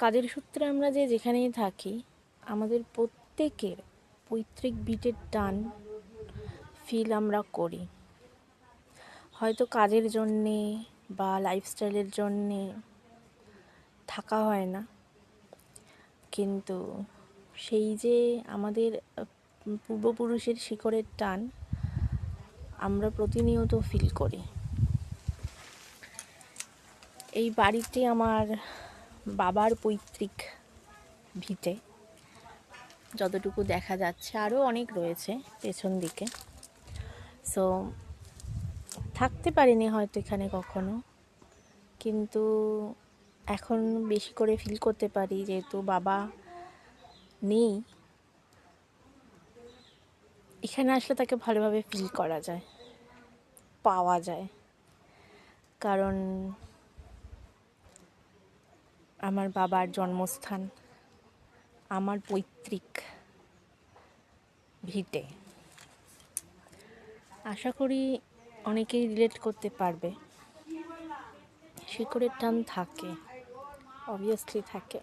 কাজের সূত্রে আমরা যে যেখানেই থাকি, আমাদের প্রত্যেকের পৈতৃক ভিটের টান ফিল আমরা করি। হয়তো কাজের জন্যে বা লাইফস্টাইলের জন্যে থাকা হয় না, কিন্তু সেই যে আমাদের পূর্বপুরুষের শিকড়ের টান আমরা প্রতিনিয়ত ফিল করি। এই বাড়িটি আমার বাবার পৈতৃক ভিটে, যতটুকু দেখা যাচ্ছে। আরও অনেক রয়েছে পেছন দিকে। সো থাকতে পারিনি হয়তো এখানে কখনো, কিন্তু এখন বেশি করে ফিল করতে পারি, যেহেতু বাবা নেই। এখানে আসলে তাকে ভালোভাবে ফিল করা যায়, পাওয়া যায়। কারণ আমার বাবার জন্মস্থান, আমার পৈতৃক ভিটে। আশা করি অনেকেই রিলেট করতে পারবে। শিকড়ের টান থাকে, অবভিয়াসলি থাকে।